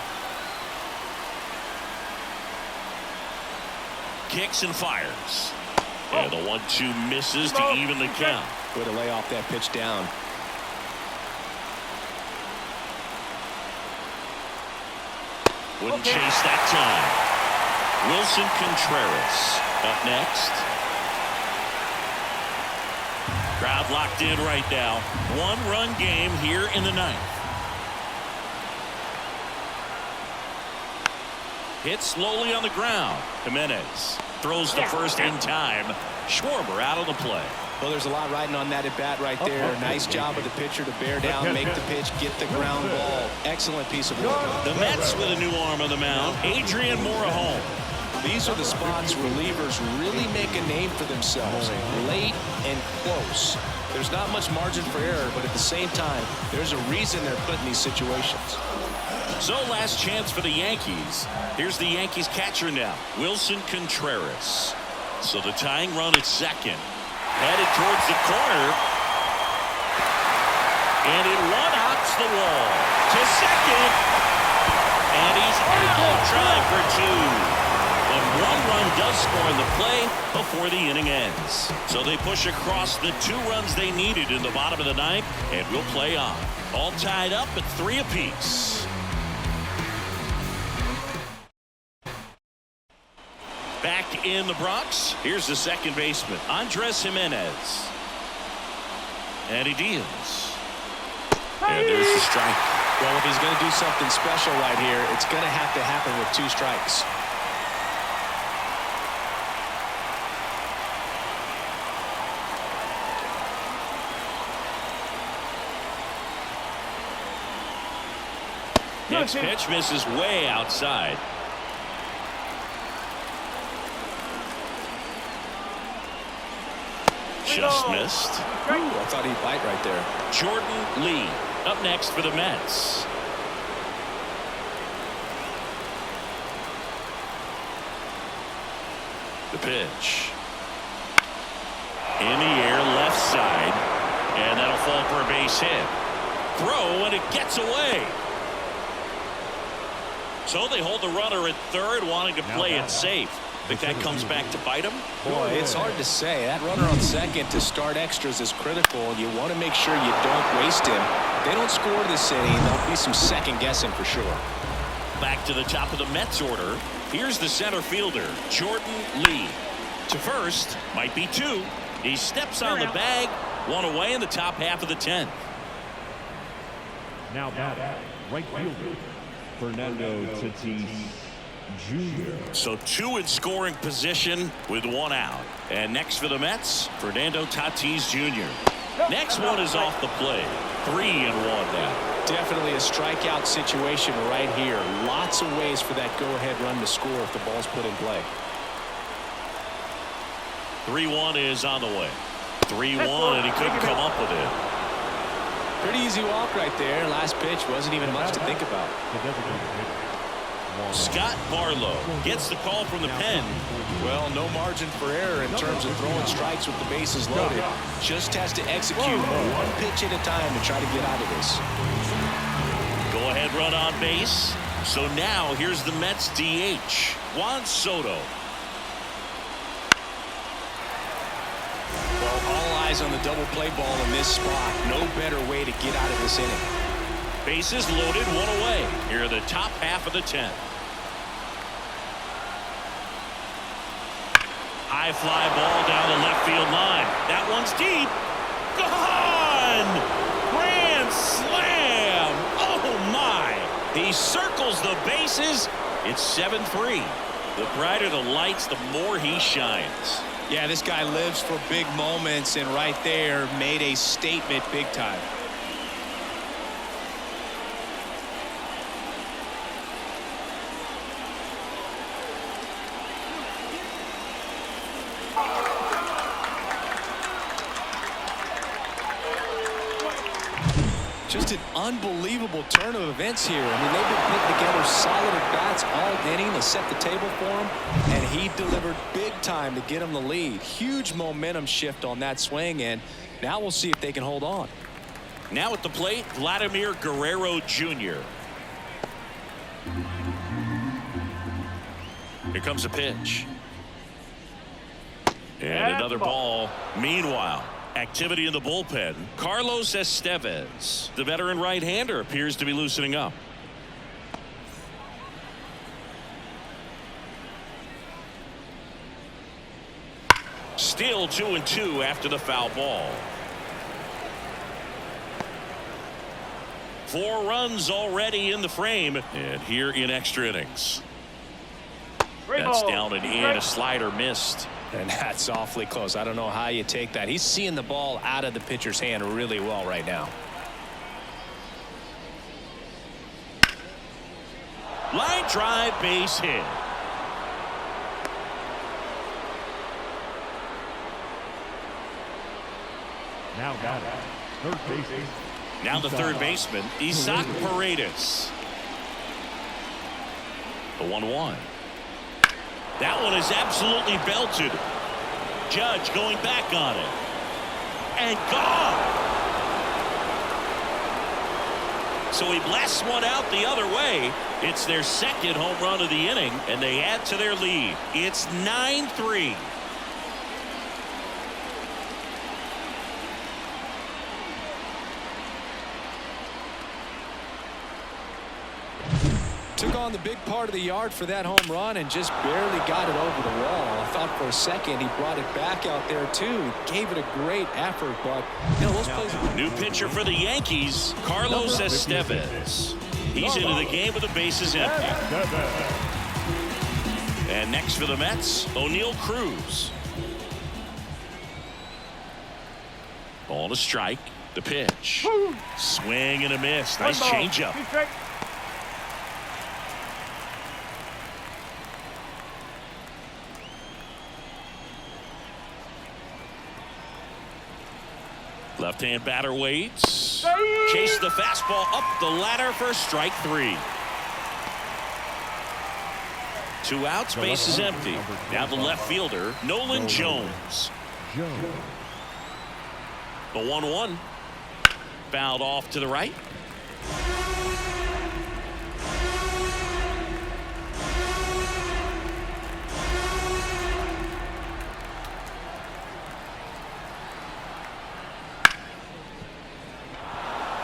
Kicks and fires. And the 1-2 misses to even the count. Way to lay off that pitch down. Wouldn't chase that time. Wilson Contreras up next. Crowd locked in right now. 1-run game here in the ninth. Hit slowly on the ground. Jimenez throws to first in time. Schwarber out of the play. Well, there's a lot riding on that at bat right there. Nice job of the pitcher to bear down, make the pitch, get the ground ball. Excellent piece of work. The Mets with a new arm on the mound, Adrian Morejon. These are the spots relievers really make a name for themselves. Late and close. There's not much margin for error, but at the same time, there's a reason they're put in these situations. So last chance for the Yankees. Here's the Yankees catcher now, Wilson Contreras. So the tying run at second. Headed towards the corner. And it one-hops the wall to second. And he's out trying for 2. But 1 run does score in the play before the inning ends. So they push across the 2 runs they needed in the bottom of the ninth, and we'll play on. All tied up at 3 apiece. Back in the Bronx, here's the second baseman, Andres Jimenez. And he deals. And there's the strike. Well, if he's going to do something special right here, it's going to have to happen with 2 strikes. Next pitch misses way outside. Just missed. I thought he'd bite right there. Jordan Lee up next for the Mets. The pitch. In the air, left side. And that'll fall for a base hit. Throw, and it gets away. So they hold the runner at third, wanting to play it safe. Think that comes back to bite him? Boy, it's hard to say. That runner on second to start extras is critical. You want to make sure you don't waste him. If they don't score this inning, there'll be some second guessing for sure. Back to the top of the Mets order. Here's the center fielder, Jordan Lee. To first, might be 2. He steps on the bag, 1 away in the top half of the 10th. Now back, right fielder, Fernando Tatis Jr. So 2 in scoring position with 1 out. And next for the Mets, Fernando Tatis Jr. Next one is off the plate. 3-1 now. Definitely a strikeout situation right here. Lots of ways for that go-ahead run to score if the ball's put in play. 3-1 is on the way. 3-1, and he couldn't come up with it. Pretty easy walk right there. Last pitch wasn't even much to think about. Scott Barlow gets the call from the pen. Well, no margin for error in terms of throwing strikes with the bases loaded. Just has to execute one pitch at a time to try to get out of this. Go ahead run on base. So now here's the Mets DH, Juan Soto. Well, all eyes on the double play ball in this spot. No better way to get out of this inning. Bases loaded, one away. Here are the top half of the 10th. High fly ball down the left field line. That one's deep. Gone! Grand slam! Oh my! He circles the bases. It's 7-3. The brighter the lights, the more he shines. Yeah, this guy lives for big moments, and right there made a statement big time. Just an unbelievable turn of events here. I mean, they've been putting together solid at-bats all inning to set the table for him, and he delivered big time to get him the lead. Huge momentum shift on that swing, and now we'll see if they can hold on. Now at the plate, Vladimir Guerrero Jr. Here comes a pitch. And another ball. Meanwhile, activity in the bullpen. Carlos Estevez, the veteran right-hander, appears to be loosening up. Still 2-2 after the foul ball. 4 runs already in the frame, and here in extra innings. That's down and in. A slider missed. And that's awfully close. I don't know how you take that. He's seeing the ball out of the pitcher's hand really well right now. Line drive, base hit. Now got it. Third baseman. Now the third baseman, Isaac Paredes. The 1-1. That one is absolutely belted. Judge going back on it. And gone. So he blasts one out the other way. It's their second home run of the inning, and they add to their lead. It's 9-3. Took on the big part of the yard for that home run and just barely got it over the wall. I thought for a second he brought it back out there too. He gave it a great effort, but you know, those plays. New pitcher for the Yankees, Carlos Estevez. He's into the game with the bases empty. And next for the Mets, O'Neal Cruz. Ball to strike. The pitch. Swing and a miss. Nice changeup. Left-hand batter waits. Chase the fastball up the ladder for strike 3. 2 outs, base is empty. Now the left fielder, Nolan Jones. The 1-1. Fouled off to the right.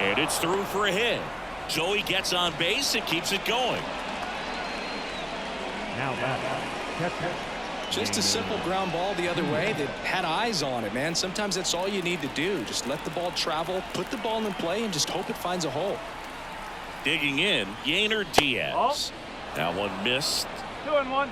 And it's through for a hit. So he gets on base and keeps it going. Now back. Just a simple ground ball the other way that had eyes on it, man. Sometimes that's all you need to do. Just let the ball travel, put the ball in play, and just hope it finds a hole. Digging in, Yainer Diaz. That one missed. 2-1.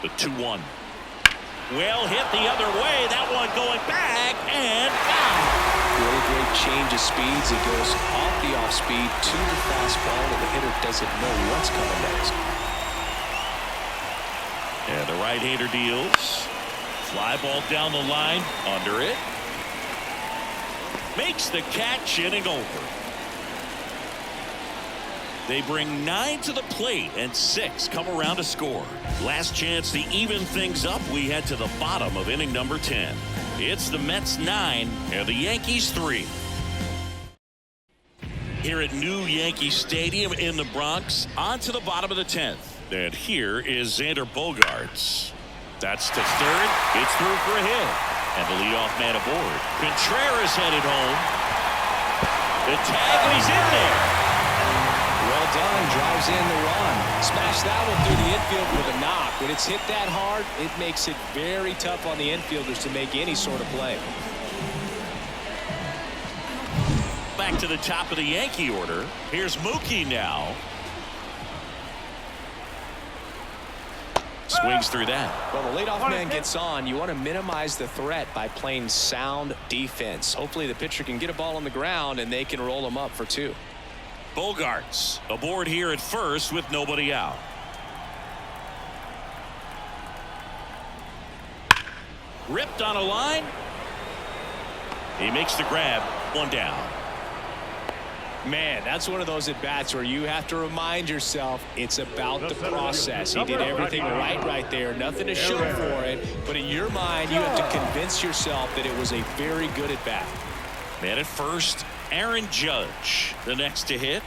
The 2-1. Well hit the other way. That one going back and foul. change of speeds. It goes off the off speed to the fastball, and the hitter doesn't know what's coming next. And the right-hander deals. Fly ball down the line, under it. Makes the catch, inning over. They bring 9 to the plate and 6 come around to score. Last chance to even things up. We head to the bottom of inning number 10. It's the Mets 9 and the Yankees 3. Here at New Yankee Stadium in the Bronx, on to the bottom of the 10th. And here is Xander Bogaerts. That's to third. It's through for a hit. And the leadoff man aboard. Contreras headed home. The tag, and he's in there. Well done. Drives in the run. Smash that one through the infield with a knock. When it's hit that hard, it makes it very tough on the infielders to make any sort of play. Back to the top of the Yankee order. Here's Mookie now. Swings through that. Well, the leadoff man gets on. You want to minimize the threat by playing sound defense. Hopefully the pitcher can get a ball on the ground and they can roll him up for 2. Bogaerts aboard here at first with nobody out. Ripped on a line. He makes the grab. 1 down. Man, that's one of those at-bats where you have to remind yourself it's about the process. He did everything right there. Nothing to show for it. But in your mind, you have to convince yourself that it was a very good at-bat. Man at first, Aaron Judge. The next to hit.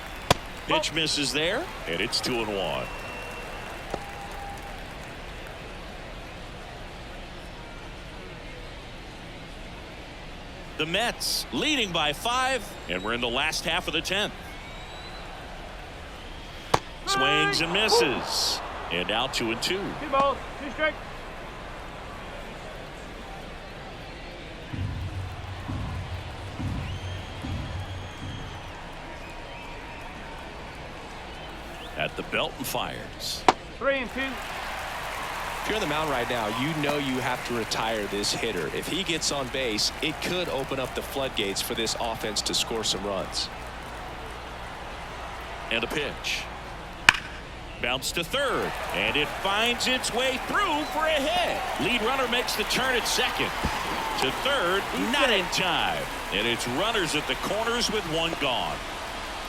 Pitch misses there, and it's 2-1. The Mets leading by 5, and we're in the last half of the 10th. Swings and misses, and out 2-2. 2 balls, 2 strikes. At the belt and fires. 3-2. If you're on the mound right now, you know you have to retire this hitter. If he gets on base, it could open up the floodgates for this offense to score some runs. And a pitch. Bounce to third, and it finds its way through for a hit. Lead runner makes the turn at second. To third, not in time. And it's runners at the corners with 1 gone.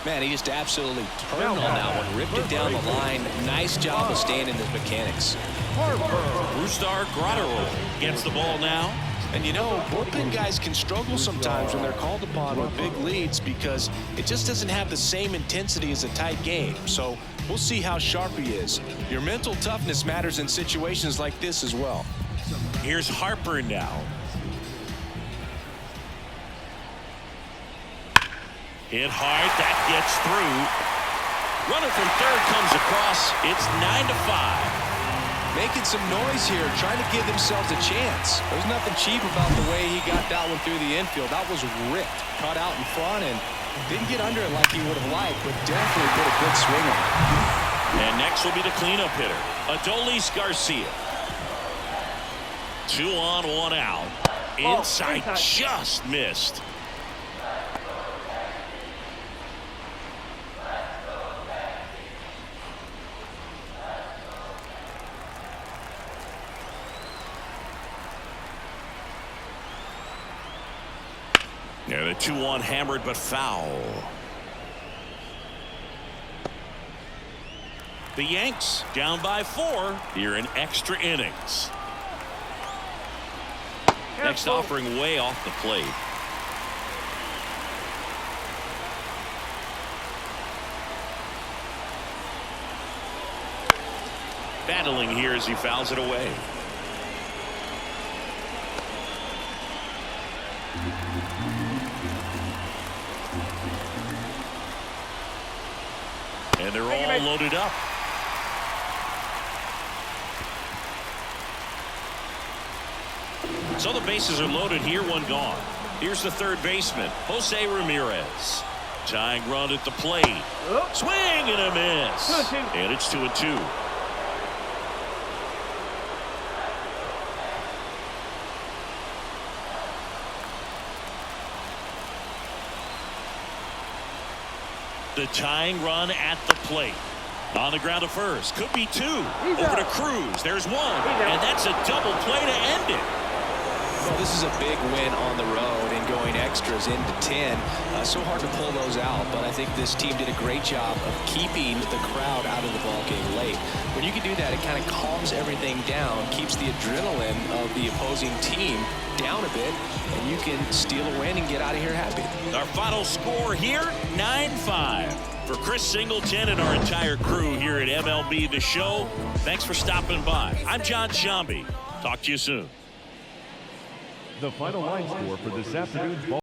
Man, he just absolutely turned on that one, ripped it down the line. Nice job of staying in his mechanics. Brusdar Graterol gets the ball now. And you know, bullpen guys can struggle sometimes when they're called upon with big leads because it just doesn't have the same intensity as a tight game. So we'll see how sharp he is. Your mental toughness matters in situations like this as well. Here's Harper now. Hit hard, that gets through. Runner from third comes across. It's 9-5. Making some noise here, trying to give themselves a chance. There's nothing cheap about the way he got that one through the infield. That was ripped, cut out in front, and didn't get under it like he would have liked, but definitely put a good swing on it. And next will be the cleanup hitter, Adolis Garcia. 2 on, 1 out. Inside, just missed. And a 2-1 hammered but foul. The Yanks down by 4 here in extra innings. Next offering way off the plate. Battling here as he fouls it away. And they're all loaded up. So the bases are loaded here, 1 gone. Here's the third baseman, Jose Ramirez. Tying run at the plate. Swing and a miss. 2-2. And it's 2-2. The tying run at the plate. On the ground to first. Could be two. Over to Cruz. There's one. And that's a double play to end it. Well, this is a big win on the road and going extras into 10. So hard to pull those out, but I think this team did a great job of keeping the crowd out of the ball game late. When you can do that, it kind of calms everything down, keeps the adrenaline of the opposing team down a bit, and you can steal a win and get out of here happy. Our final score here, 9-5. For Chris Singleton and our entire crew here at MLB The Show, thanks for stopping by. I'm John Shambi. Talk to you soon. The final line score for this afternoon's ball.